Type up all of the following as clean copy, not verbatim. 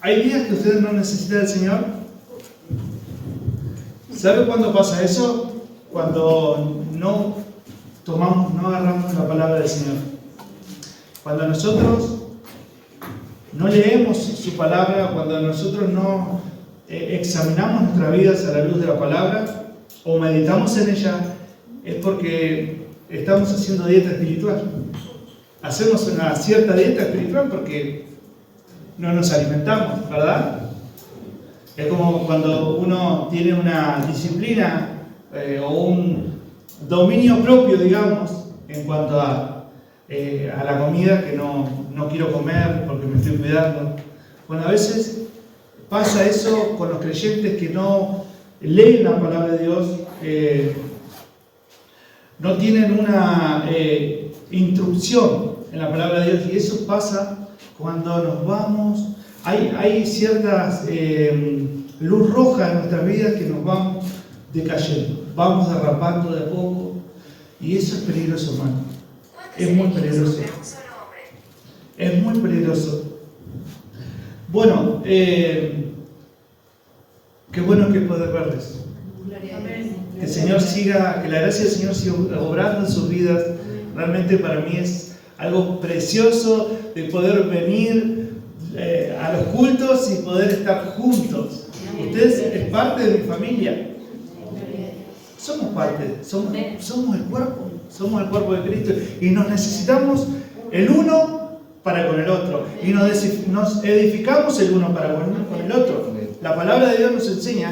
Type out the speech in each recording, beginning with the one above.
¿Hay días que ustedes no necesitan del Señor? ¿Sabe cuándo pasa eso? Cuando no agarramos la palabra del Señor. Cuando nosotros no leemos su palabra, cuando nosotros no examinamos nuestras vidas a la luz de la palabra o meditamos en ella, es porque estamos haciendo dieta espiritual. Hacemos una cierta dieta espiritual porque no nos alimentamos, ¿verdad? Es como cuando uno tiene una disciplina o un dominio propio, digamos, en cuanto a la comida que no quiero comer porque me estoy cuidando. Bueno, a veces pasa eso con los creyentes que no leen la palabra de Dios, no tienen una instrucción en la palabra de Dios, y eso pasa cuando nos vamos. Hay ciertas luz roja en nuestras vidas que nos vamos decayendo, vamos derrapando de a poco, y eso es peligroso, hermano. Es muy peligroso. Es muy peligroso. Bueno, qué bueno que poder verles. Que el Señor siga, que la gracia del Señor siga obrando en sus vidas. Realmente para mí es algo precioso de poder venir a los cultos y poder estar juntos. Ustedes es parte de mi familia. Somos parte, somos el cuerpo de Cristo, y nos necesitamos el uno para con el otro, y nos edificamos el uno para con el otro. La palabra de Dios nos enseña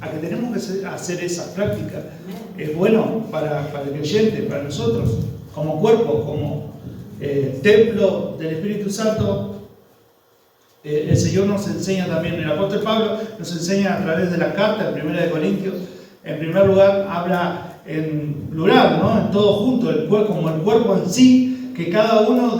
a que tenemos que hacer esa práctica. Es bueno para el creyente, para nosotros, como cuerpo, como templo del Espíritu Santo. El Señor nos enseña también, el apóstol Pablo nos enseña a través de la carta en 1 Corintios. En primer lugar, habla en plural, ¿no? En todo junto, como el cuerpo en sí, que cada uno,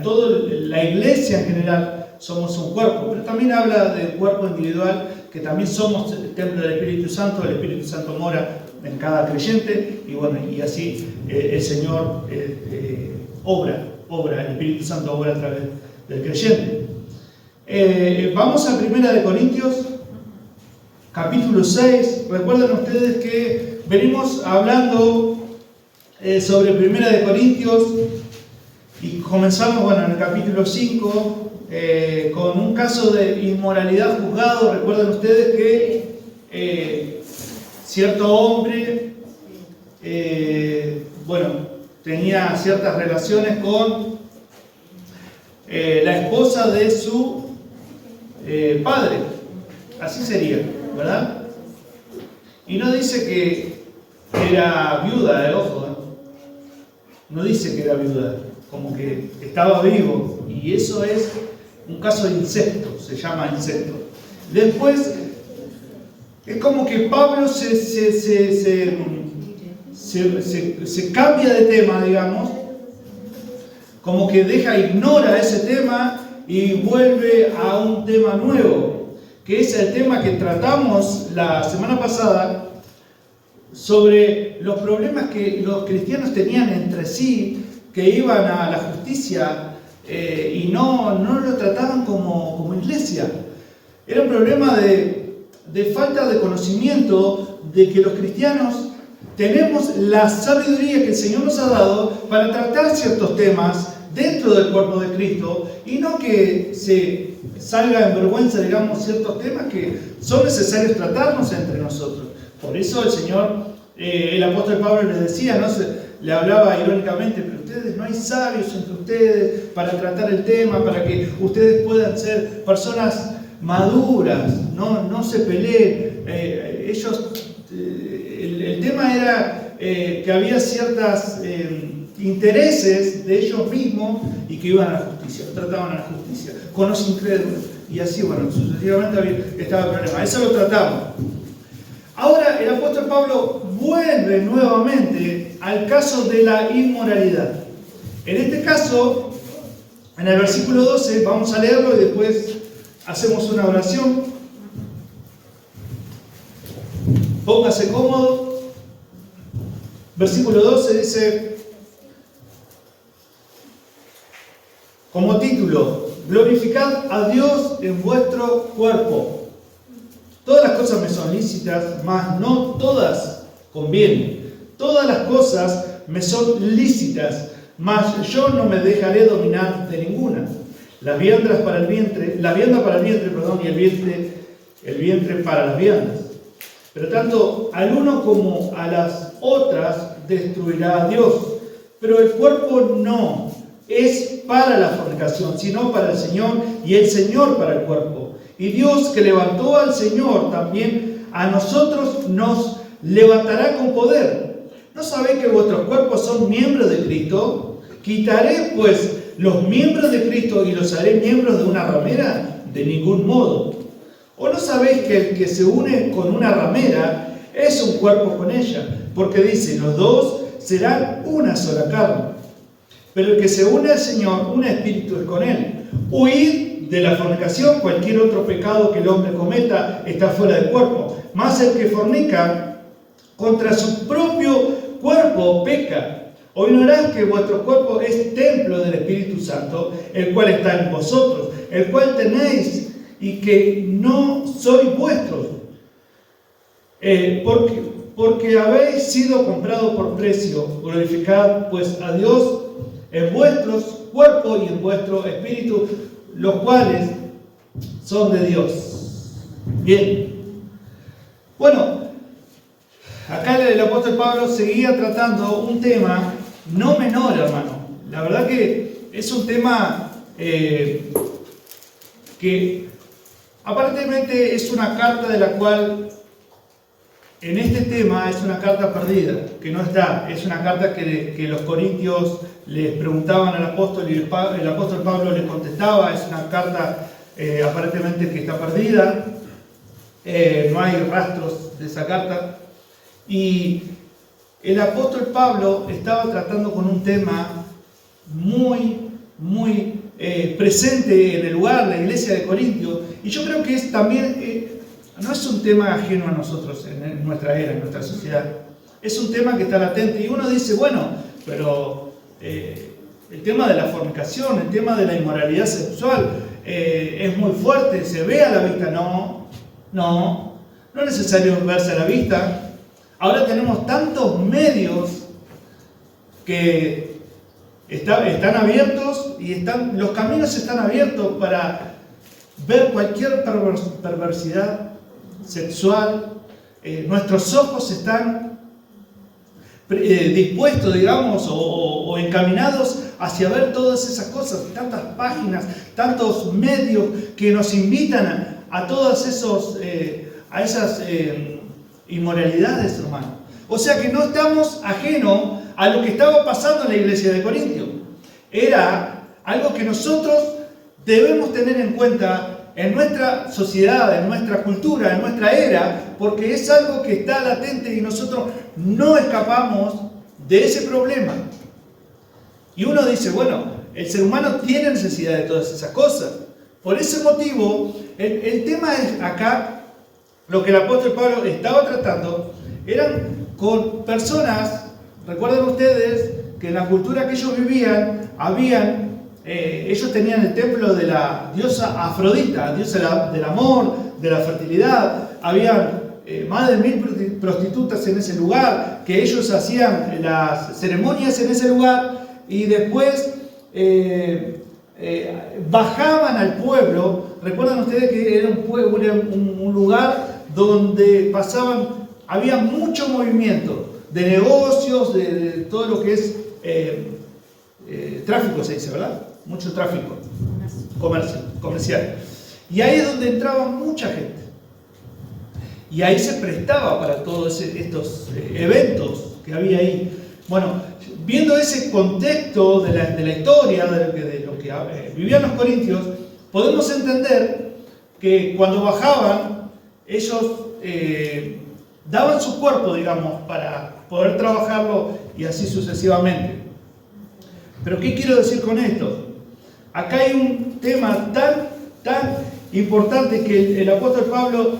toda la iglesia en general, somos un cuerpo. Pero también habla del cuerpo individual, que también somos el templo del Espíritu Santo. El Espíritu Santo mora en cada creyente, y bueno, y así el Señor obra, el Espíritu Santo obra a través del creyente. Vamos a 1 Corintios, capítulo 6. Recuerden ustedes que venimos hablando sobre 1 Corintios, y comenzamos, en el capítulo 5 con un caso de inmoralidad juzgado. Recuerden ustedes que cierto hombre tenía ciertas relaciones con la esposa de su padre, así sería, ¿verdad? Y no dice que era viuda, ojo, no dice que era viuda, como que estaba vivo, y eso es un caso de incesto, se llama incesto. Después es como que Pablo se cambia de tema, digamos, como que ignora ese tema y vuelve a un tema nuevo, que es el tema que tratamos la semana pasada, sobre los problemas que los cristianos tenían entre sí, que iban a la justicia y no lo trataban como iglesia. Era un problema de falta de conocimiento, de que los cristianos tenemos la sabiduría que el Señor nos ha dado para tratar ciertos temas dentro del cuerpo de Cristo, y no que se salga en vergüenza, digamos, ciertos temas que son necesarios tratarnos entre nosotros. Por eso el Señor, el apóstol Pablo les decía, le hablaba irónicamente, pero ustedes, no hay sabios entre ustedes para tratar el tema, para que ustedes puedan ser personas maduras, no se peleen. El tema era que había ciertos intereses de ellos mismos, y que iban a la justicia, trataban a la justicia con los incrédulos, y así, sucesivamente estaba el problema. Eso lo tratamos. Ahora el apóstol Pablo vuelve nuevamente al caso de la inmoralidad. En este caso, en el versículo 12, vamos a leerlo y después hacemos una oración. Póngase cómodo. Versículo 12 dice, como título, glorificad a Dios en vuestro cuerpo. Todas las cosas me son lícitas, mas no todas convienen. Todas las cosas me son lícitas, mas yo no me dejaré dominar de ninguna. La vianda para el vientre, y el vientre para las viandas. Pero tanto al uno como a las otras destruirá a Dios. Pero el cuerpo no es para la fornicación, sino para el Señor, y el Señor para el cuerpo. Y Dios, que levantó al Señor, también a nosotros nos levantará con poder. ¿No sabéis que vuestros cuerpos son miembros de Cristo? ¿Quitaré pues los miembros de Cristo y los haré miembros de una ramera? De ningún modo. ¿O no sabéis que el que se une con una ramera es un cuerpo con ella? Porque dice, los dos serán una sola carne. Pero el que se une al Señor, un espíritu es con él. Huid de la fornicación. Cualquier otro pecado que el hombre cometa está fuera del cuerpo. Mas el que fornica contra su propio cuerpo peca. ¿O ignoráis que vuestro cuerpo es templo del Espíritu Santo, el cual está en vosotros, el cual tenéis y que no sois vuestros? Porque habéis sido comprados por precio. Glorificad pues a Dios en vuestros cuerpos y en vuestro espíritu, los cuales son de Dios. Bien. Bueno, acá el apóstol Pablo seguía tratando un tema no menor, hermano. La verdad que es un tema que aparentemente es una carta de la cual, en este tema, es una carta perdida, que no está. Es una carta que los corintios les preguntaban al apóstol y el apóstol Pablo les contestaba. Es una carta aparentemente que está perdida. No hay rastros de esa carta. Y el apóstol Pablo estaba tratando con un tema muy presente en el lugar, la iglesia de Corintios. Y yo creo que es también, no es un tema ajeno a nosotros en nuestra era, en nuestra sociedad. Es un tema que está latente. Y uno dice, bueno, pero el tema de la fornicación, el tema de la inmoralidad sexual es muy fuerte, se ve a la vista. No es necesario verse a la vista. Ahora tenemos tantos medios que están abiertos y los caminos están abiertos para ver cualquier perversidad sexual. Nuestros ojos están dispuestos, digamos, o encaminados hacia ver todas esas cosas, tantas páginas, tantos medios que nos invitan a todas esas inmoralidades, hermano. O sea que no estamos ajenos a lo que estaba pasando en la iglesia de Corintio. Era algo que nosotros debemos tener en cuenta en nuestra sociedad, en nuestra cultura, en nuestra era, porque es algo que está latente y nosotros no escapamos de ese problema. Y uno dice, bueno, el ser humano tiene necesidad de todas esas cosas. Por ese motivo, el tema es acá. Lo que el apóstol Pablo estaba tratando eran con personas. Recuerden ustedes que en la cultura que ellos vivían, ellos tenían el templo de la diosa Afrodita, diosa del amor, de la fertilidad. Habían más de 1000 prostitutas en ese lugar, que ellos hacían las ceremonias en ese lugar y después bajaban al pueblo. Recuerdan ustedes que era un lugar donde había mucho movimiento de negocios, de todo lo que es tráfico, se dice, ¿verdad? Mucho tráfico comercial. Y ahí es donde entraba mucha gente. Y ahí se prestaba para todos estos eventos que había ahí. Bueno, viendo ese contexto de la historia, de lo que vivían los corintios, podemos entender que cuando bajaban, ellos daban su cuerpo, digamos, para poder trabajarlo y así sucesivamente. Pero ¿qué quiero decir con esto? Acá hay un tema tan importante que el apóstol Pablo,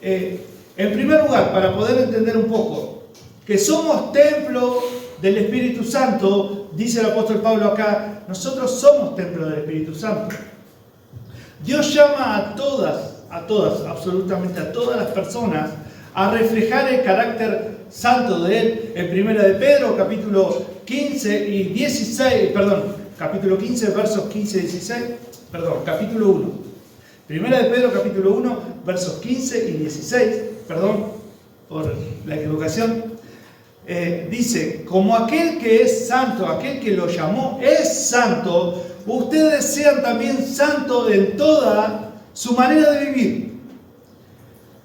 en primer lugar, para poder entender un poco, que somos templo del Espíritu Santo, dice el apóstol Pablo acá, nosotros somos templo del Espíritu Santo. Dios llama a todas, absolutamente a todas las personas a reflejar el carácter santo de Él. En 1 de Pedro, capítulo 15 y 16, capítulo 15, versos 15 y 16, capítulo 1. 1 de Pedro, capítulo 1, versos 15 y 16, perdón por la equivocación. Dice, como aquel que es santo, aquel que lo llamó es santo, ustedes sean también santos en toda su manera de vivir.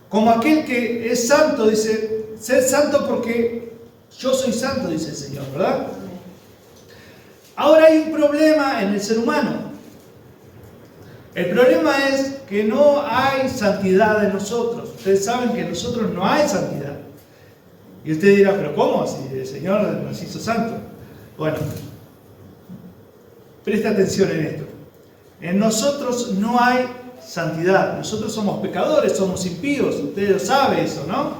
Como aquel que es santo, dice, ser santo porque yo soy santo, dice el Señor, ¿verdad? Ahora hay un problema en el ser humano. El problema es que no hay santidad en nosotros. Ustedes saben que en nosotros no hay santidad. Y usted dirá, ¿pero cómo? Si el Señor nos hizo santos. Bueno, presta atención en esto. En nosotros no hay santidad. Nosotros somos pecadores, somos impíos. Usted lo sabe eso, ¿no?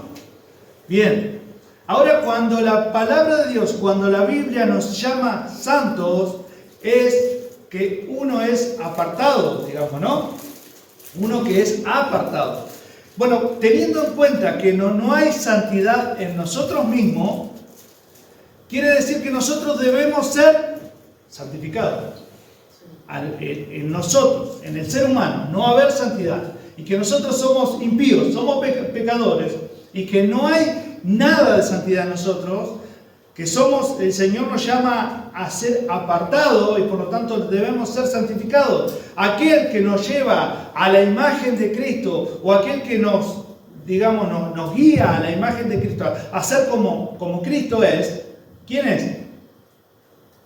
Bien. Ahora, cuando la palabra de Dios, cuando la Biblia nos llama santos, es que uno es apartado, digamos, ¿no? Uno que es apartado. Bueno, teniendo en cuenta que no hay santidad en nosotros mismos, quiere decir que nosotros debemos ser santificados. En nosotros, en el ser humano, no haber santidad. Y que nosotros somos impíos, somos pecadores. Y que no hay nada de santidad en nosotros. Que somos, el Señor nos llama a ser apartados y por lo tanto debemos ser santificados. Aquel que nos lleva a la imagen de Cristo o aquel que nos guía a la imagen de Cristo, a ser como Cristo es, ¿quién es?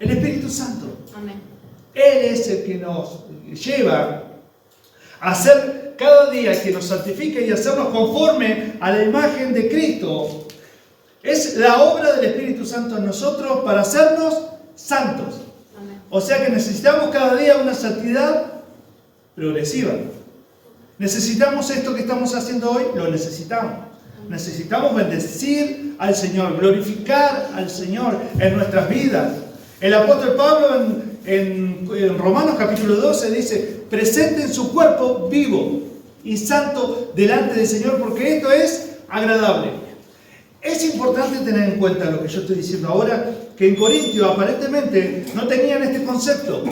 El Espíritu Santo. Amén. Él es el que nos lleva a ser cada día, que nos santifica y hacernos conforme a la imagen de Cristo. Es la obra del Espíritu Santo en nosotros para hacernos santos. Amén. O sea que necesitamos cada día una santidad progresiva. Necesitamos esto que estamos haciendo hoy, lo necesitamos. Necesitamos bendecir al Señor, glorificar al Señor en nuestras vidas. El apóstol Pablo en Romanos capítulo 12 dice, presenten su cuerpo vivo y santo delante del Señor, porque esto es agradable. Es importante tener en cuenta lo que yo estoy diciendo ahora, que en Corintio aparentemente no tenían este concepto,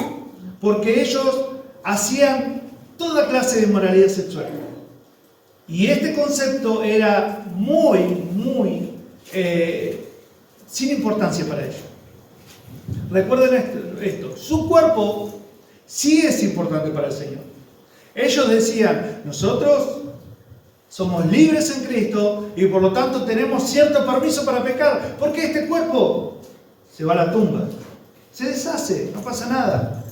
porque ellos hacían toda clase de inmoralidad sexual. Y este concepto era muy sin importancia para ellos. Recuerden esto, su cuerpo sí es importante para el Señor. Ellos decían, nosotros somos libres en Cristo y por lo tanto tenemos cierto permiso para pecar, porque este cuerpo se va a la tumba, se deshace, no pasa nada.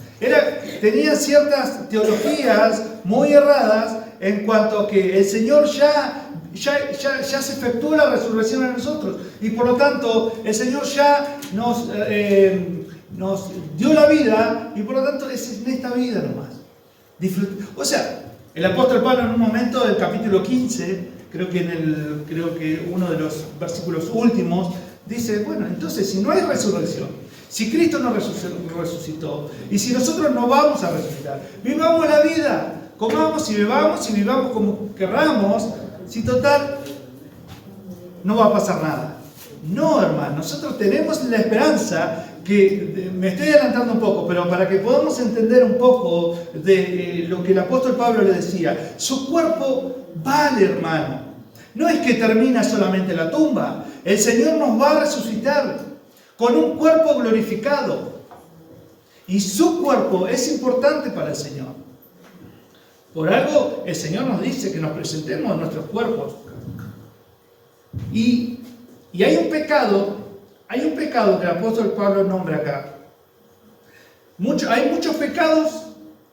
Tenían ciertas teologías muy erradas en cuanto a que el Señor ya se efectuó la resurrección en nosotros y por lo tanto el Señor ya nos dio la vida y por lo tanto es en esta vida nomás. O sea, el apóstol Pablo en un momento del capítulo 15, creo que uno de los versículos últimos, dice, bueno, entonces si no hay resurrección, si Cristo no resucitó, y si nosotros no vamos a resucitar, vivamos la vida, comamos y vivamos como querramos, si total, no va a pasar nada. No, hermano, nosotros tenemos la esperanza que, me estoy adelantando un poco, pero para que podamos entender un poco de lo que el apóstol Pablo le decía, su cuerpo vale, hermano. No es que termina solamente la tumba, el Señor nos va a resucitar con un cuerpo glorificado. Y su cuerpo es importante para el Señor. Por algo el Señor nos dice que nos presentemos nuestros cuerpos. Y hay un pecado que el apóstol Pablo nombra acá. Hay muchos pecados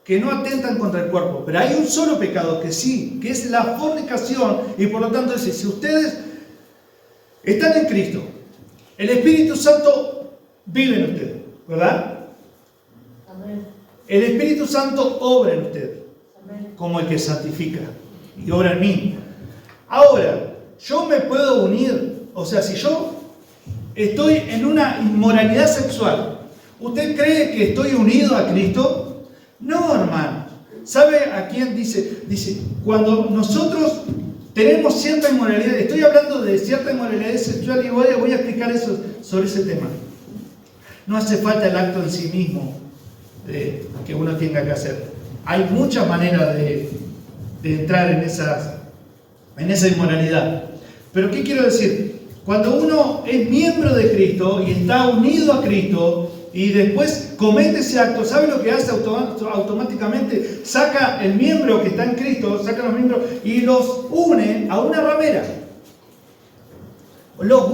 que no atentan contra el cuerpo, pero hay un solo pecado que sí, que es la fornicación, y por lo tanto dice, si ustedes están en Cristo, el Espíritu Santo vive en ustedes, ¿verdad? Amén. El Espíritu Santo obra en ustedes, Amén. como el que santifica, y obra en mí. Ahora, yo me puedo unir, o sea, si yo estoy en una inmoralidad sexual, ¿usted cree que estoy unido a Cristo? No, hermano. ¿Sabe a quién dice? Dice, cuando nosotros tenemos cierta inmoralidad, estoy hablando de cierta inmoralidad sexual y voy a explicar eso sobre ese tema. No hace falta el acto en sí mismo que uno tenga que hacer. Hay muchas maneras de entrar en esa inmoralidad. Pero ¿qué quiero decir? Cuando uno es miembro de Cristo y está unido a Cristo y después comete ese acto, ¿sabe lo que hace automáticamente? Saca el miembro que está en Cristo, saca los miembros y los une a una ramera. Los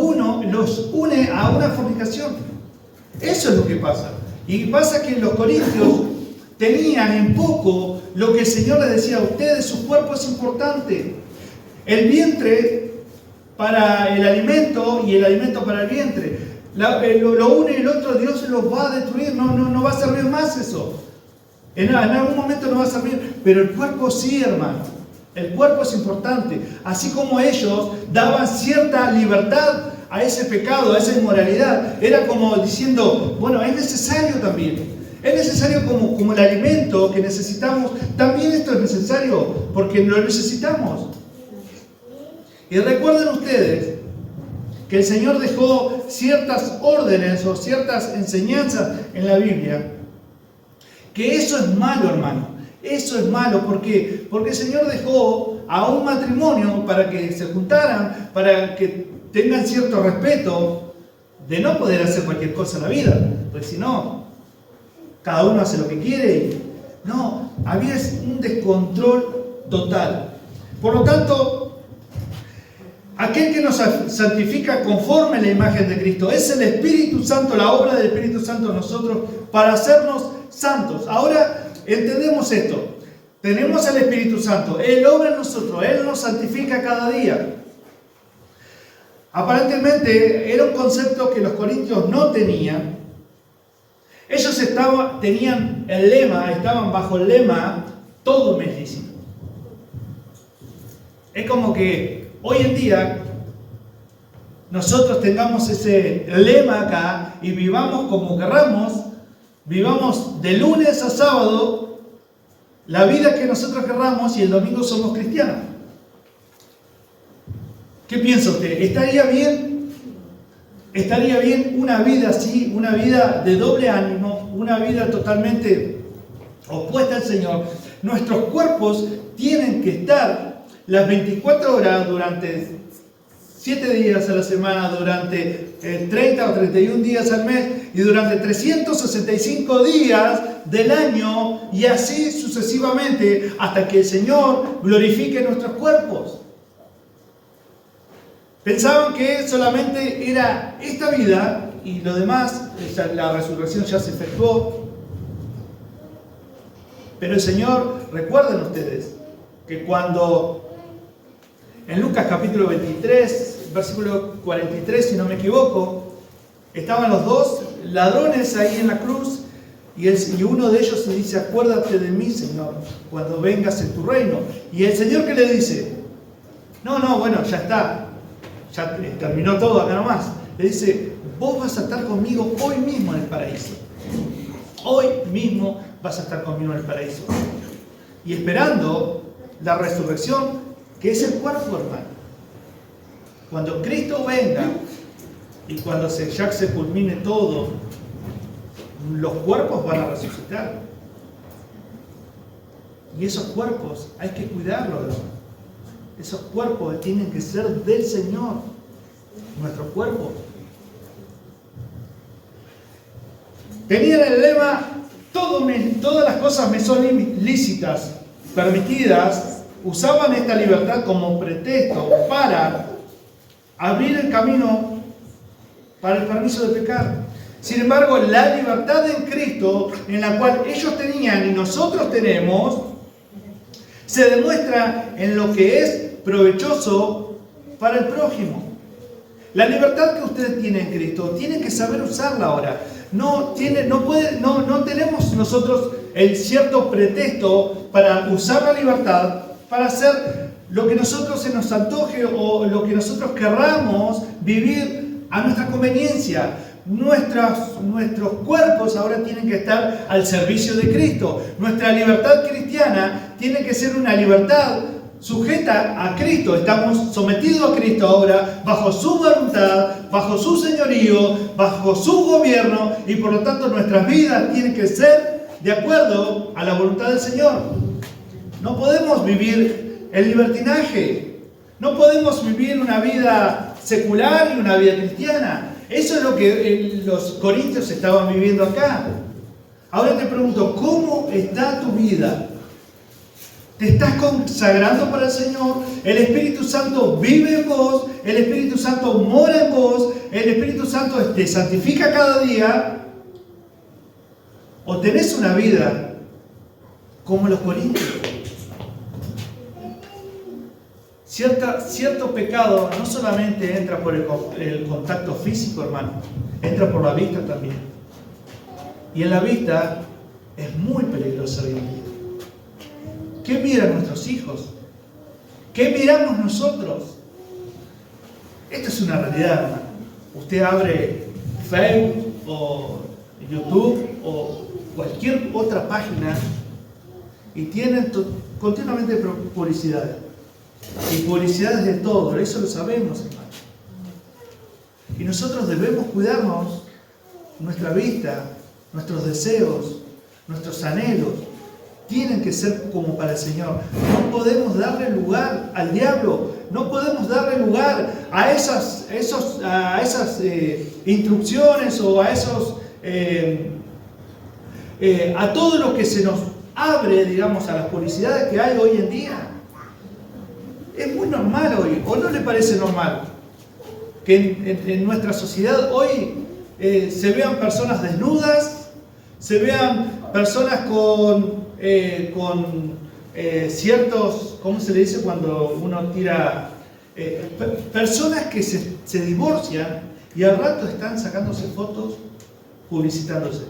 une a una fornicación. Eso es lo que pasa. Y pasa que los corintios tenían en poco lo que el Señor les decía a ustedes, su cuerpo es importante. El vientre para el alimento y el alimento para el vientre. Lo une y el otro, Dios los va a destruir, no va a servir más eso. En algún momento no va a servir, pero el cuerpo sí, hermano. El cuerpo es importante. Así como ellos daban cierta libertad a ese pecado, a esa inmoralidad, era como diciendo, bueno, es necesario también. Es necesario como el alimento que necesitamos. También esto es necesario porque lo necesitamos. Y recuerden ustedes que el Señor dejó ciertas órdenes o ciertas enseñanzas en la Biblia. Que eso es malo, hermano. Eso es malo. ¿Por qué? Porque el Señor dejó a un matrimonio para que se juntaran, para que tengan cierto respeto de no poder hacer cualquier cosa en la vida. Porque si no, cada uno hace lo que quiere. No, había un descontrol total. Por lo tanto, aquel que nos santifica conforme a la imagen de Cristo es el Espíritu Santo, la obra del Espíritu Santo en nosotros para hacernos santos. Ahora entendemos esto. Tenemos al Espíritu Santo. Él obra en nosotros. Él nos santifica cada día. Aparentemente era un concepto que los corintios no tenían. Ellos tenían el lema, estaban bajo el lema, todo me es lícito. Es como que hoy en día nosotros tengamos ese lema acá y vivamos como querramos, vivamos de lunes a sábado la vida que nosotros querramos y el domingo somos cristianos. ¿Qué piensa usted? ¿Estaría bien? ¿Estaría bien una vida así, una vida de doble ánimo, una vida totalmente opuesta al Señor? Nuestros cuerpos tienen que estar las 24 horas durante 7 días a la semana, durante 30 o 31 días al mes y durante 365 días del año y así sucesivamente hasta que el Señor glorifique nuestros cuerpos. Pensaban que solamente era esta vida y lo demás, la resurrección ya se efectuó. Pero el Señor, recuerden ustedes, que cuando en Lucas capítulo 23, versículo 43, si no me equivoco, estaban los dos ladrones ahí en la cruz y uno de ellos le dice, acuérdate de mí, Señor, cuando vengas en tu reino. Y el Señor, ¿qué le dice? No, bueno, ya está. Ya terminó todo acá nomás. Le dice, vos vas a estar conmigo hoy mismo en el paraíso. Hoy mismo vas a estar conmigo en el paraíso. Y esperando la resurrección, que es el cuerpo, hermano. Cuando Cristo venga y cuando ya se culmine todo, los cuerpos van a resucitar. Y esos cuerpos hay que cuidarlos, hermano. Esos cuerpos tienen que ser del Señor. Nuestros cuerpos. Tenían el lema, todas las cosas me son lícitas, permitidas. Usaban esta libertad como pretexto para abrir el camino para el permiso de pecar. Sin embargo, la libertad en Cristo, en la cual ellos tenían y nosotros tenemos, se demuestra en lo que es provechoso para el prójimo. La libertad que usted tiene en Cristo, tiene que saber usarla ahora. No tenemos nosotros el cierto pretexto para usar la libertad para hacer lo que nosotros se nos antoje o lo que nosotros querramos vivir a nuestra conveniencia. nuestros cuerpos ahora tienen que estar al servicio de Cristo. Nuestra libertad cristiana tiene que ser una libertad sujeta a Cristo. Estamos sometidos a Cristo ahora, bajo su voluntad, bajo su señorío, bajo su gobierno, y por lo tanto nuestras vidas tienen que ser de acuerdo a la voluntad del Señor. No podemos vivir el libertinaje, no podemos vivir una vida secular y una vida cristiana. Eso es lo que los corintios estaban viviendo acá. Ahora te pregunto, ¿cómo está tu vida? ¿Te estás consagrando para el Señor? ¿El Espíritu Santo vive en vos? ¿El Espíritu Santo mora en vos? ¿El Espíritu Santo te santifica cada día? ¿O tenés una vida como los corintios? Cierto pecado no solamente entra por el contacto físico, hermano, entra por la vista también. Y en la vista es muy peligroso hoy en día. ¿Qué miran nuestros hijos? ¿Qué miramos nosotros? Esto es una realidad, hermano. Usted abre Facebook o YouTube o cualquier otra página y tienen continuamente publicidad. Y publicidades de todo, eso lo sabemos, hermano. Y nosotros debemos cuidarnos nuestra vista, nuestros deseos, nuestros anhelos. Tienen que ser como para el Señor. No podemos darle lugar al diablo. No podemos darle lugar a esas instrucciones o a a todo lo que se nos abre, digamos, a las publicidades que hay hoy en día. Es muy normal hoy, ¿o no le parece normal que en nuestra sociedad hoy se vean personas desnudas, se vean personas con ciertos, ¿cómo se le dice cuando uno tira? Personas que se divorcian y al rato están sacándose fotos, publicitándose.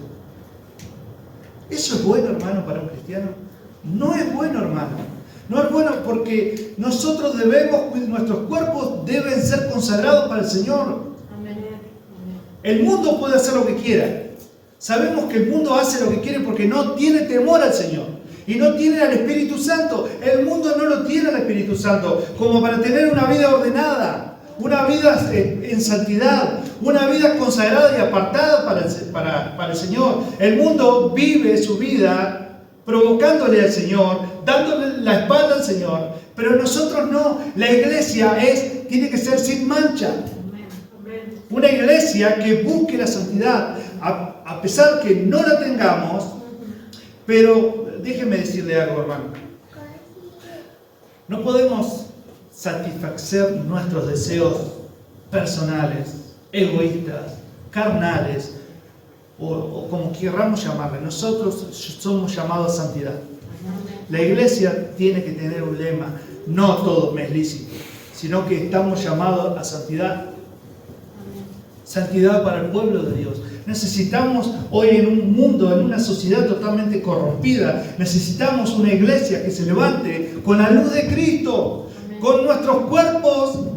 ¿Eso es bueno, hermano, para un cristiano? No es bueno, hermano. No es bueno porque nosotros nuestros cuerpos deben ser consagrados para el Señor. Amén. El mundo puede hacer lo que quiera. Sabemos que el mundo hace lo que quiere porque no tiene temor al Señor. Y no tiene al Espíritu Santo. El mundo no lo tiene al Espíritu Santo como para tener una vida ordenada, una vida en santidad, una vida consagrada y apartada para el Señor. El mundo vive su vida provocándole al Señor, dándole la espalda al Señor, pero nosotros no. La iglesia tiene que ser sin mancha. Una iglesia que busque la santidad, a pesar que no la tengamos, pero déjeme decirle algo, hermano. No podemos satisfacer nuestros deseos personales, egoístas, carnales, o como querramos llamarle. Nosotros somos llamados a santidad. La iglesia tiene que tener un lema: no todo me es lícito, sino que estamos llamados a santidad. Santidad para el pueblo de Dios. Necesitamos hoy en un mundo, en una sociedad totalmente corrompida, necesitamos una iglesia que se levante con la luz de Cristo, con nuestros cuerpos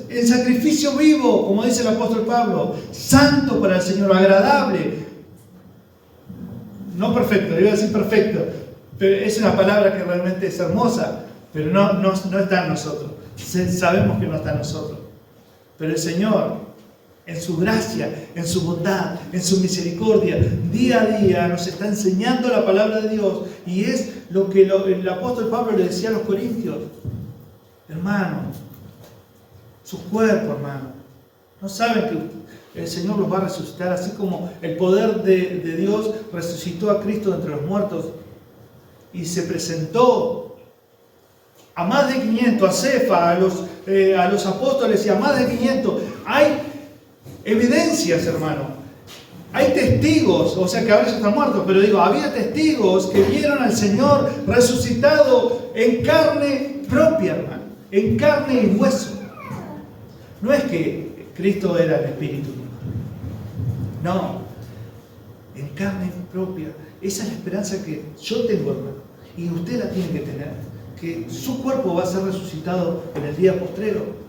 en sacrificio vivo, como dice el apóstol Pablo, santo para el Señor, agradable. No perfecto, iba a decir perfecto, pero es una palabra que realmente es hermosa, pero no está en nosotros. Sabemos que no está en nosotros. Pero el Señor, en su gracia, en su bondad, en su misericordia, día a día nos está enseñando la palabra de Dios. Y es lo que el apóstol Pablo le decía a los corintios: hermano, sus cuerpos, hermano, no saben que el Señor los va a resucitar, así como el poder de Dios resucitó a Cristo de entre los muertos y se presentó a más de 500, a Cefa, a los apóstoles y a más de 500. Hay evidencias, hermano. Hay testigos, o sea que ahora ya está muerto, pero digo, había testigos que vieron al Señor resucitado en carne propia, hermano, en carne y hueso. No es que Cristo era el Espíritu, no, en carne propia. Esa es la esperanza que yo tengo, hermano, y usted la tiene que tener, que su cuerpo va a ser resucitado en el día postrero.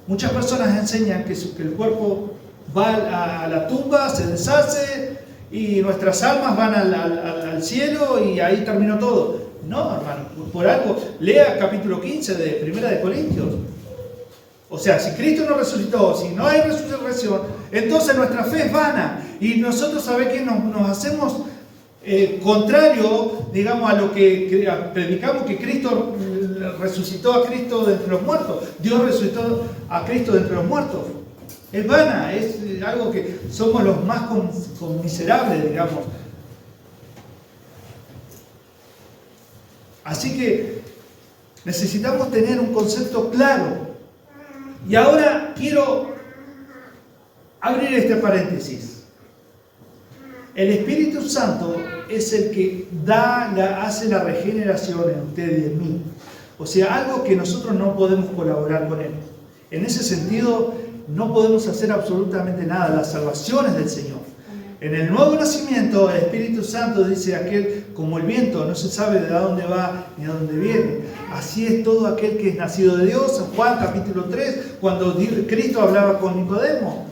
Muchas personas enseñan que el cuerpo va a la tumba, se deshace y nuestras almas van al cielo y ahí terminó todo. No, hermano, por algo, lea capítulo 15 de Primera de Corintios. O sea, si Cristo no resucitó, si no hay resurrección, entonces nuestra fe es vana. Y nosotros, ¿sabe qué? Nos hacemos contrario, digamos, a lo que predicamos, que Cristo resucitó a Cristo de entre los muertos. Dios resucitó a Cristo de entre los muertos. Es vana, es algo que somos los más miserables, digamos. Así que necesitamos tener un concepto claro. Y ahora quiero abrir este paréntesis. El Espíritu Santo es el que hace la regeneración en usted y en mí. O sea, algo que nosotros no podemos colaborar con Él. En ese sentido, no podemos hacer absolutamente nada. La salvación es del Señor. En el nuevo nacimiento, el Espíritu Santo dice aquel como el viento, no se sabe de dónde va ni a dónde viene. Así es todo aquel que es nacido de Dios. En Juan capítulo 3, cuando Cristo hablaba con Nicodemo.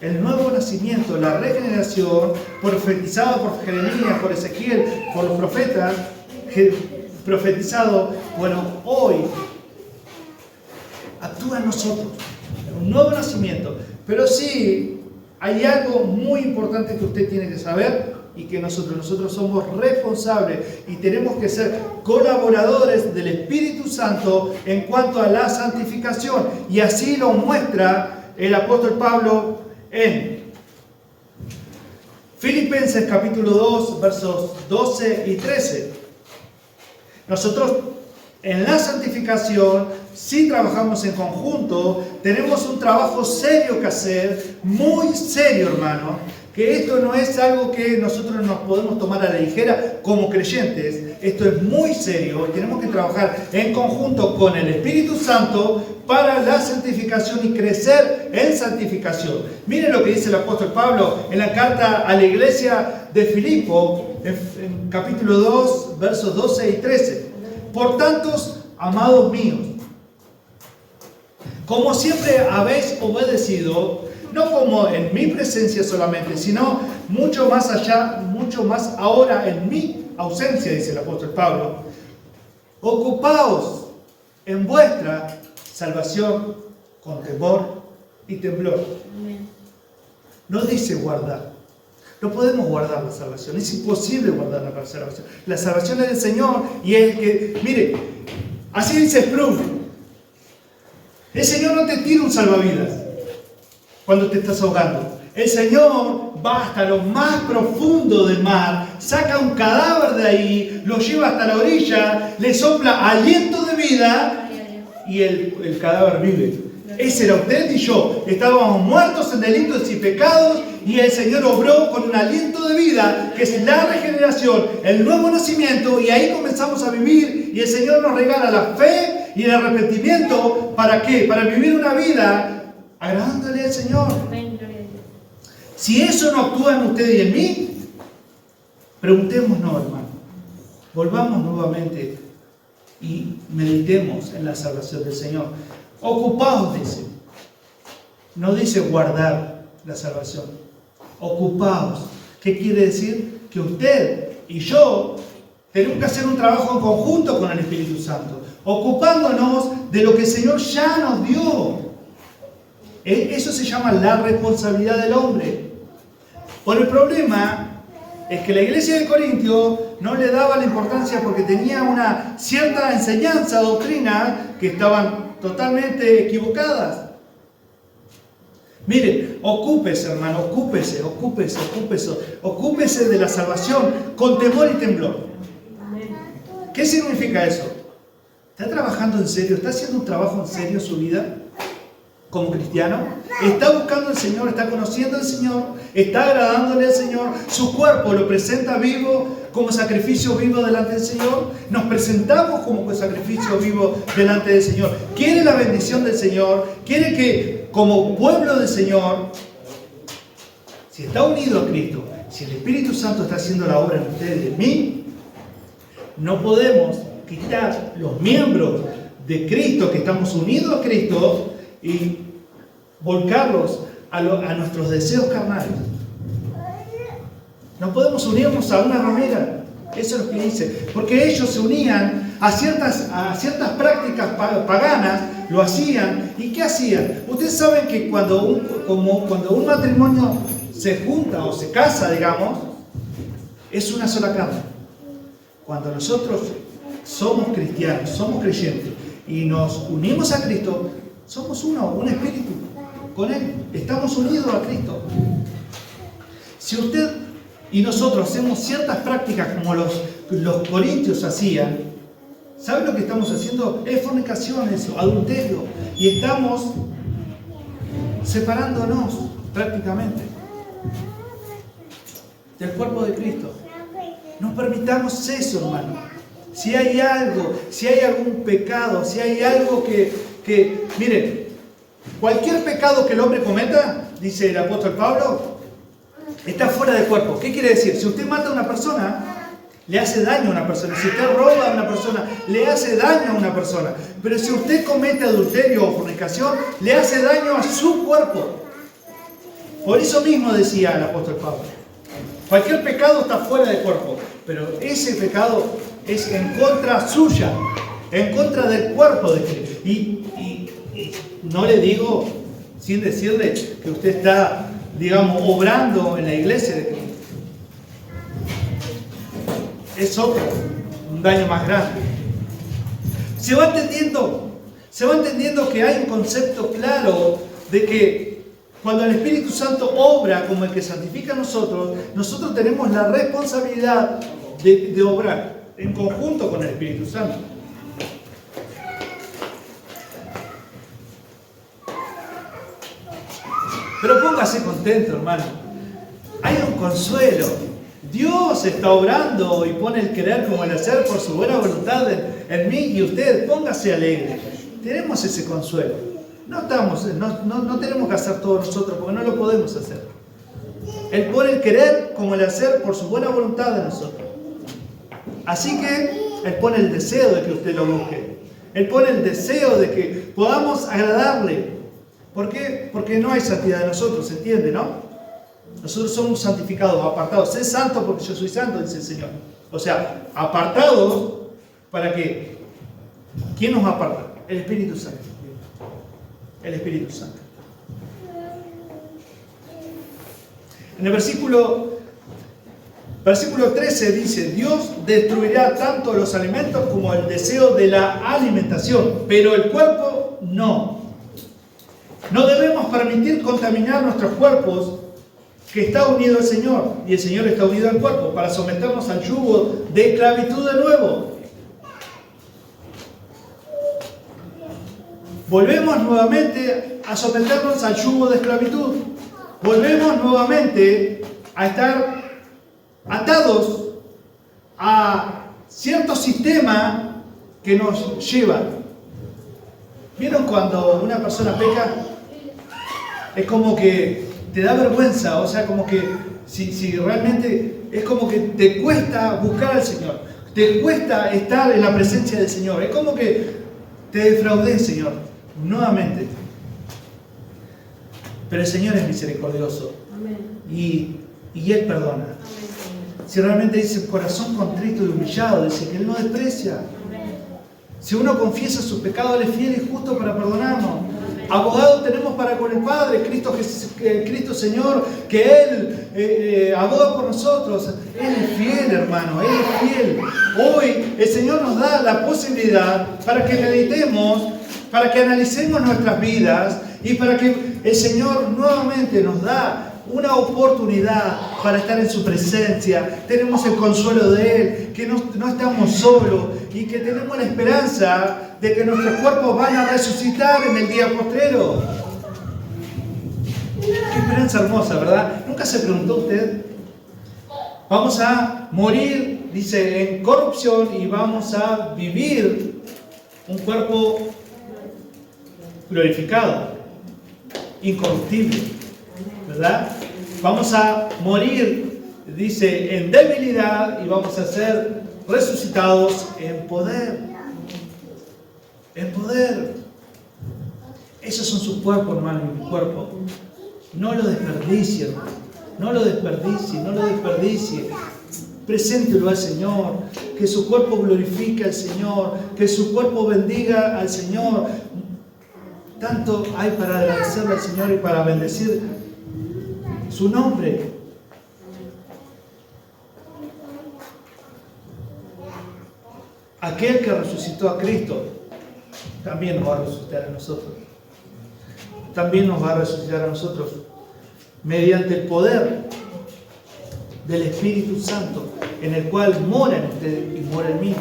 El nuevo nacimiento, la regeneración, profetizado por Jeremías, por Ezequiel, por los profetas, profetizado, bueno, hoy actúa en nosotros. Un nuevo nacimiento. Pero sí, hay algo muy importante que usted tiene que saber y que nosotros somos responsables y tenemos que ser colaboradores del Espíritu Santo en cuanto a la santificación. Y así lo muestra el apóstol Pablo en Filipenses capítulo 2, versos 12 y 13. Nosotros en la santificación, si trabajamos en conjunto, tenemos un trabajo serio que hacer, muy serio, hermano, que esto no es algo que nosotros nos podemos tomar a la ligera como creyentes. Esto es muy serio y tenemos que trabajar en conjunto con el Espíritu Santo para la santificación y crecer en santificación. Miren lo que dice el apóstol Pablo en la carta a la iglesia de Filipo, en capítulo 2, versos 12 y 13. Por tanto, amados míos, como siempre habéis obedecido, no como en mi presencia solamente, sino mucho más allá, mucho más ahora en mi ausencia, dice el apóstol Pablo, ocupaos en vuestra salvación con temor y temblor. No dice guardar. No podemos guardar la salvación, es imposible guardar la salvación. La salvación es del Señor y es el que, mire, así dice Spurgeon, el Señor no te tira un salvavidas cuando te estás ahogando. El Señor va hasta lo más profundo del mar, saca un cadáver de ahí, lo lleva hasta la orilla, le sopla aliento de vida y el cadáver vive. Ese era usted y yo. Estábamos muertos en delitos y pecados y el Señor obró con un aliento de vida, que es la regeneración, el nuevo nacimiento, y ahí comenzamos a vivir y el Señor nos regala la fe y el arrepentimiento. ¿Para qué? Para vivir una vida agradándole al Señor. Si eso no actúa en usted y en mí, preguntémonos, hermano. Volvamos nuevamente y meditemos en la salvación del Señor. Ocupaos, dice. No dice guardar la salvación. Ocupaos. ¿Qué quiere decir? Que usted y yo tenemos que hacer un trabajo en conjunto con el Espíritu Santo, ocupándonos de lo que el Señor ya nos dio. Eso se llama la responsabilidad del hombre. Por el problema es que la iglesia de Corintio no le daba la importancia porque tenía una cierta enseñanza, doctrina, que estaban totalmente equivocadas. Mire, ocúpese, hermano, ocúpese de la salvación con temor y temblor. ¿Qué significa eso? ¿Está trabajando en serio? ¿Está haciendo un trabajo en serio en su vida como cristiano? ¿Está buscando al Señor? ¿Está conociendo al Señor? ¿Está agradándole al Señor? ¿Su cuerpo lo presenta vivo como sacrificio vivo delante del Señor? ¿Nos presentamos como sacrificio vivo delante del Señor? ¿Quiere la bendición del Señor? ¿Quiere que como pueblo del Señor, si está unido a Cristo, si el Espíritu Santo está haciendo la obra en ustedes y en mí, no podemos quitar los miembros de Cristo que estamos unidos a Cristo y volcarlos a nuestros deseos carnales. No podemos unirnos a una ramera. Eso es lo que dice. Porque ellos se unían a ciertas prácticas paganas, lo hacían. ¿Y qué hacían? Ustedes saben que cuando un matrimonio se junta o se casa, digamos, es una sola carne. Cuando nosotros somos cristianos, somos creyentes y nos unimos a Cristo, somos un espíritu con Él. Estamos unidos a Cristo. Si usted y nosotros hacemos ciertas prácticas como los corintios hacían, ¿saben lo que estamos haciendo? Es fornicación, es adulterio. Y estamos separándonos prácticamente del cuerpo de Cristo. No permitamos eso, hermano. Si hay algo, si hay algún pecado, si hay algo que miren, cualquier pecado que el hombre cometa, dice el apóstol Pablo, está fuera de cuerpo. ¿Qué quiere decir? Si usted mata a una persona, le hace daño a una persona. Si usted roba a una persona, le hace daño a una persona. Pero si usted comete adulterio o fornicación, le hace daño a su cuerpo. Por eso mismo decía el apóstol Pablo. Cualquier pecado está fuera de cuerpo, pero ese pecado es en contra suya, en contra del cuerpo de Cristo. Y no le digo, sin decirle que usted está, digamos, obrando en la iglesia de Cristo. Es otro, un daño más grande. Se va entendiendo que hay un concepto claro de que cuando el Espíritu Santo obra como el que santifica a nosotros tenemos la responsabilidad de obrar en conjunto con el Espíritu Santo. Pero póngase contento, hermano. Hay un consuelo. Dios está obrando y pone el querer como el hacer por su buena voluntad en mí y usted. Póngase alegre. Tenemos ese consuelo. No tenemos que hacer todo nosotros porque no lo podemos hacer. Él pone el querer como el hacer por su buena voluntad de nosotros. Así que Él pone el deseo de que usted lo busque. Él pone el deseo de que podamos agradarle. ¿Por qué? Porque no hay santidad de nosotros, ¿se entiende, no? Nosotros somos santificados, apartados. Sé santo porque yo soy santo, dice el Señor. O sea, apartados para que... ¿Quién nos aparta? El Espíritu Santo. El Espíritu Santo. En el versículo 13 dice: Dios destruirá tanto los alimentos como el deseo de la alimentación, pero el cuerpo no. No debemos permitir contaminar nuestros cuerpos, que está unido al Señor, y el Señor está unido al cuerpo, para someternos al yugo de esclavitud de nuevo. Volvemos nuevamente a someternos al yugo de esclavitud. Volvemos nuevamente a estar atados a cierto sistema que nos lleva. ¿Vieron cuando una persona peca? Es como que te da vergüenza, o sea, como que si realmente es como que te cuesta buscar al Señor, te cuesta estar en la presencia del Señor, es como que te defraudé, Señor, nuevamente. Pero el Señor es misericordioso. Amén. Y Él perdona. Amén. Si realmente dice corazón contrito y humillado, dice que Él no desprecia. Amén. Si uno confiesa sus pecados, Él es fiel y justo para perdonarnos. Abogado tenemos para con el Padre, Cristo Señor, que Él aboga por nosotros. Él es fiel, hermano, Él es fiel. Hoy el Señor nos da la posibilidad para que meditemos, para que analicemos nuestras vidas y para que el Señor nuevamente nos da una oportunidad para estar en su presencia. Tenemos el consuelo de Él, que no estamos solos y que tenemos la esperanza de que nuestros cuerpos van a resucitar en el día postrero. Qué esperanza hermosa, ¿verdad? ¿Nunca se preguntó usted? Vamos a morir, dice, en corrupción y vamos a vivir un cuerpo glorificado, incorruptible, ¿verdad? Vamos a morir, dice, en debilidad y vamos a ser resucitados en poder. En poder. Esos son sus cuerpos, hermano, y mi cuerpo. No lo desperdicie, hermano. No lo desperdicie, no lo desperdicie. Preséntelo al Señor. Que su cuerpo glorifique al Señor. Que su cuerpo bendiga al Señor. Tanto hay para agradecerle al Señor y para bendecir su nombre. Aquel que resucitó a Cristo también nos va a resucitar a nosotros. También nos va a resucitar a nosotros mediante el poder del Espíritu Santo, en el cual mora en usted y mora en mí.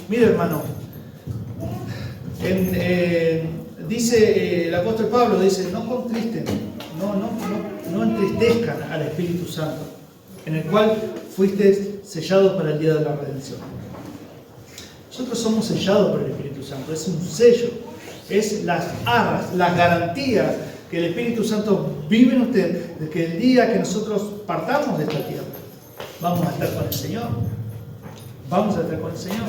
Mire, hermano, dice el apóstol Pablo, dice, no contristen, no entristezcan al Espíritu Santo, en el cual fuiste sellados para el día de la redención. Nosotros somos sellados por el Espíritu Santo, es un sello, es las arras, las garantías que el Espíritu Santo vive en usted, de que el día que nosotros partamos de esta tierra, vamos a estar con el Señor. Vamos a estar con el Señor.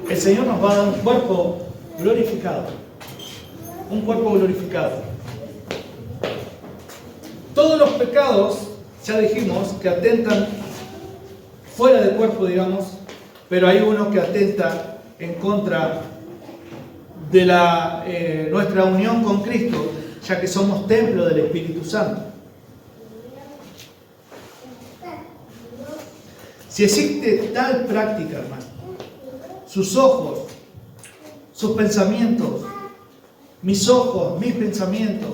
El Señor nos va a dar un cuerpo glorificado. Un cuerpo glorificado. Todos los pecados, ya dijimos, que atentan fuera del cuerpo, digamos, pero hay uno que atenta en contra de nuestra unión con Cristo, ya que somos templo del Espíritu Santo. Si existe tal práctica, hermano, sus ojos, sus pensamientos, mis ojos, mis pensamientos,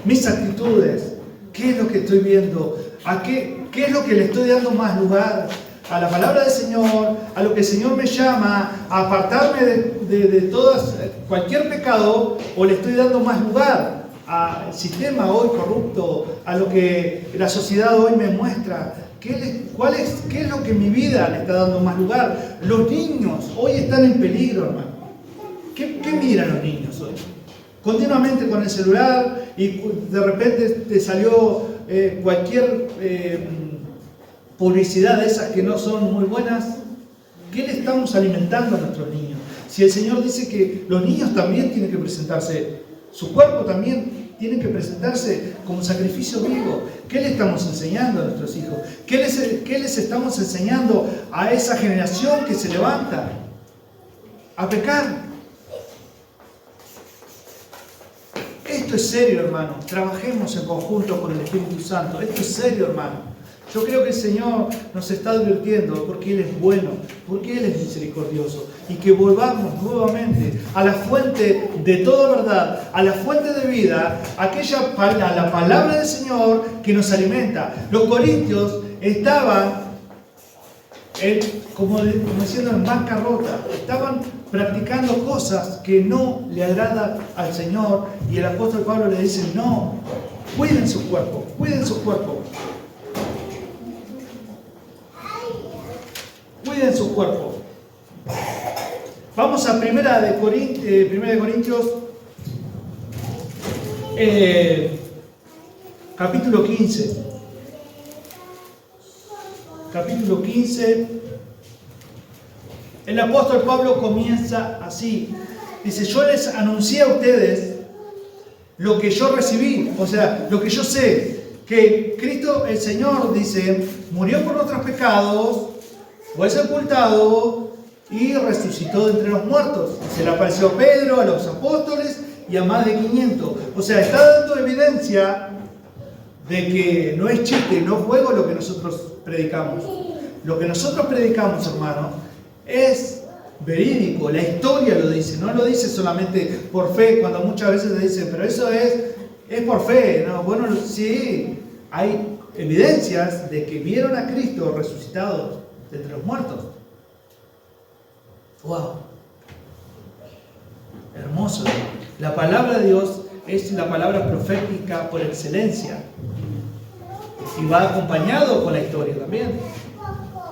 mis actitudes, ¿qué es lo que estoy viendo? ¿Qué es lo que le estoy dando más lugar? A la palabra del Señor, a lo que el Señor me llama, a apartarme de cualquier pecado, o le estoy dando más lugar al sistema hoy corrupto, a lo que la sociedad hoy me muestra. ¿Qué es lo que mi vida le está dando más lugar? Los niños hoy están en peligro, hermano. ¿Qué miran los niños hoy? Continuamente con el celular y de repente te salió cualquier publicidad de esas que no son muy buenas. ¿Qué le estamos alimentando a nuestros niños? Si el Señor dice que los niños también tienen que presentarse, su cuerpo también tiene que presentarse como sacrificio vivo. ¿Qué le estamos enseñando a nuestros hijos? ¿Qué les estamos enseñando a esa generación que se levanta a pecar? Esto es serio, hermano. Trabajemos en conjunto con el Espíritu Santo. Esto es serio, hermano. Yo creo que el Señor nos está advirtiendo porque Él es bueno, porque Él es misericordioso, y que volvamos nuevamente a la fuente de toda verdad, a la fuente de vida, a la palabra del Señor que nos alimenta. Los corintios estaban, como diciendo, en bancarrota, estaban practicando cosas que no le agradan al Señor, y el apóstol Pablo le dice, no, cuiden su cuerpo, cuiden su cuerpo. Cuiden su cuerpo. Vamos a 1 Corintios capítulo 15. Capítulo 15. El apóstol Pablo comienza así. Dice, yo les anuncié a ustedes lo que yo recibí, o sea, lo que yo sé, que Cristo el Señor, dice, murió por nuestros pecados, fue sepultado y resucitó de entre los muertos. Se le apareció a Pedro, a los apóstoles y a más de 500. O sea, está dando evidencia de que no es chiste, no es juego lo que nosotros predicamos. Lo que nosotros predicamos, hermano, es verídico. La historia lo dice, no lo dice solamente por fe, cuando muchas veces le dicen, pero eso es por fe. No, bueno, sí, hay evidencias de que vieron a Cristo resucitado de entre los muertos. ¡Wow! Hermoso. La palabra de Dios es la palabra profética por excelencia. Y va acompañado con la historia también.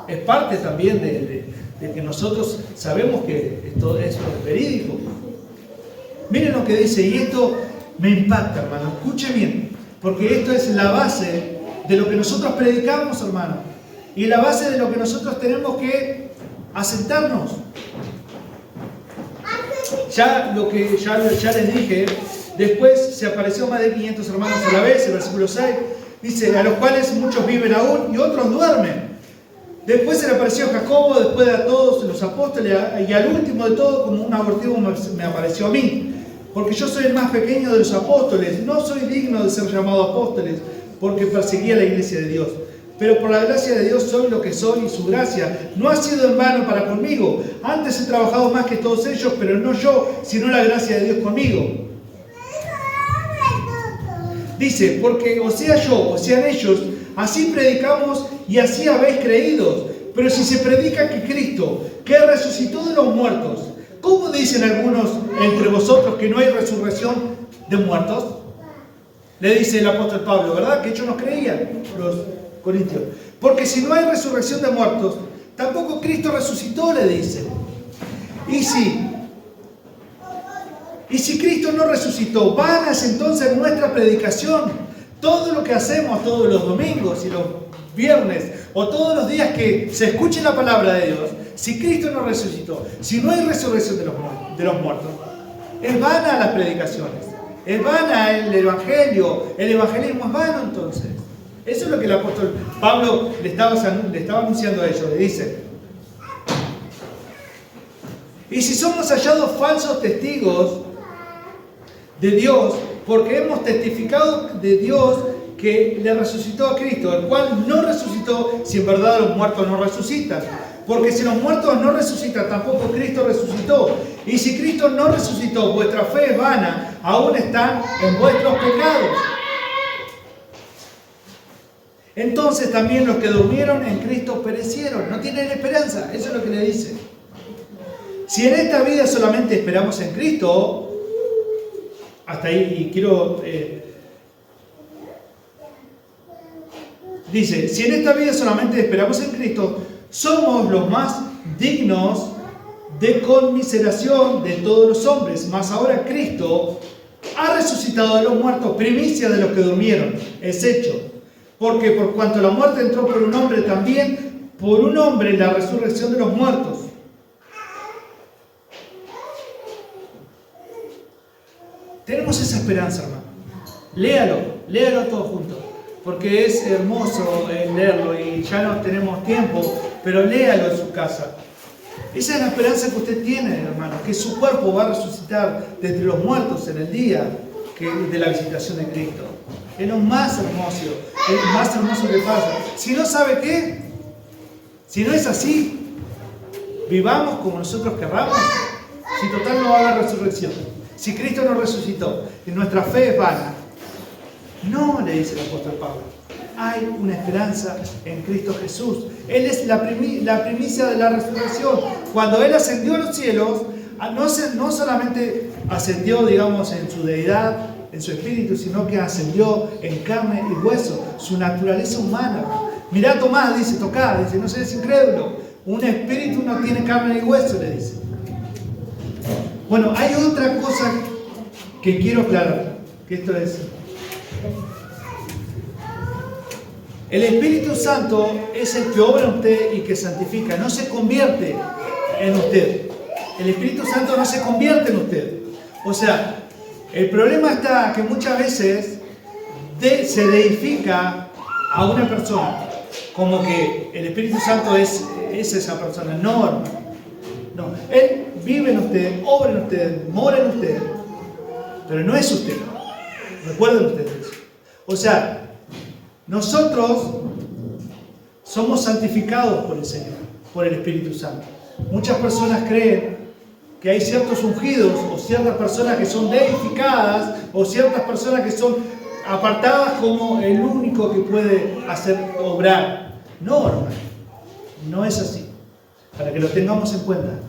Es parte también de que nosotros sabemos que esto es verídico. Miren lo que dice, y esto me impacta, hermano. Escuche bien, porque esto es la base de lo que nosotros predicamos, hermano. Y la base de lo que nosotros tenemos que asentarnos. Ya les dije Después se apareció más de 500 hermanos a la vez, el versículo 6, dice, a los cuales muchos viven aún y otros duermen. Después se le apareció a Jacobo, después a todos los apóstoles, y al último de todo, como un abortivo, me apareció a mí. Porque yo soy el más pequeño de los apóstoles, no soy digno de ser llamado apóstoles, porque perseguía la iglesia de Dios. Pero por la gracia de Dios soy lo que soy, y su gracia no ha sido en vano para conmigo. Antes he trabajado más que todos ellos, pero no yo, sino la gracia de Dios conmigo. Dice, porque o sea yo, o sean ellos, así predicamos y así habéis creído. Pero si se predica que Cristo, que resucitó de los muertos, ¿cómo dicen algunos entre vosotros que no hay resurrección de muertos? Le dice el apóstol Pablo, ¿verdad? Que ellos no creían, los corintios. Porque si no hay resurrección de muertos, tampoco Cristo resucitó, le dice. Y si Cristo no resucitó, vana es entonces nuestra predicación. Todo lo que hacemos todos los domingos y los viernes, o todos los días que se escuche la palabra de Dios, si Cristo no resucitó, si no hay resurrección de los muertos, es vana las predicaciones, es vana el evangelismo es vano entonces. Eso es lo que el apóstol Pablo le estaba anunciando a ellos, le dice. Y si somos hallados falsos testigos de Dios, porque hemos testificado de Dios que le resucitó a Cristo, el cual no resucitó si en verdad los muertos no resucitan. Porque si los muertos no resucitan, tampoco Cristo resucitó. Y si Cristo no resucitó, vuestra fe es vana, aún están en vuestros pecados. Entonces también los que durmieron en Cristo perecieron, no tienen esperanza. Eso es lo que le dice. Si en esta vida solamente esperamos en Cristo, hasta ahí, y quiero... dice, si en esta vida solamente esperamos en Cristo, somos los más dignos de conmiseración de todos los hombres. Mas ahora Cristo ha resucitado de los muertos, primicia de los que durmieron. Es hecho. Porque por cuanto la muerte entró por un hombre, también por un hombre la resurrección de los muertos. Tenemos esa esperanza, hermano. Léalo todo junto. Porque es hermoso leerlo y ya no tenemos tiempo, pero léalo en su casa. Esa es la esperanza que usted tiene, hermano, que su cuerpo va a resucitar de entre los muertos en el día de la visitación de Cristo. Es lo más hermoso que pasa. Si no sabe qué, si no es así, vivamos como nosotros querramos, si total no va a haber resurrección. Si Cristo no resucitó y nuestra fe es vana. No, le dice el apóstol Pablo. Hay una esperanza en Cristo Jesús. Él es la primicia de la resurrección. Cuando Él ascendió a los cielos, no solamente ascendió, digamos, en su deidad, en su espíritu, sino que ascendió en carne y hueso, su naturaleza humana. Mirá Tomás, dice, tocá, dice, no seas incrédulo. Un espíritu no tiene carne y hueso, le dice. Bueno, hay otra cosa que quiero aclarar, que esto es... El Espíritu Santo es el que obra en usted y que santifica, no se convierte en usted. El Espíritu Santo no se convierte en usted. O sea, el problema está que muchas veces se deifica a una persona como que el Espíritu Santo es esa persona. No, hermano. No. Él vive en usted, obra en usted, mora en usted, pero no es usted. Recuerden ustedes eso. O sea, nosotros somos santificados por el Señor, por el Espíritu Santo. Muchas personas creen que hay ciertos ungidos o ciertas personas que son deificadas o ciertas personas que son apartadas como el único que puede hacer obrar. No, hermano, no es así. Para que lo tengamos en cuenta.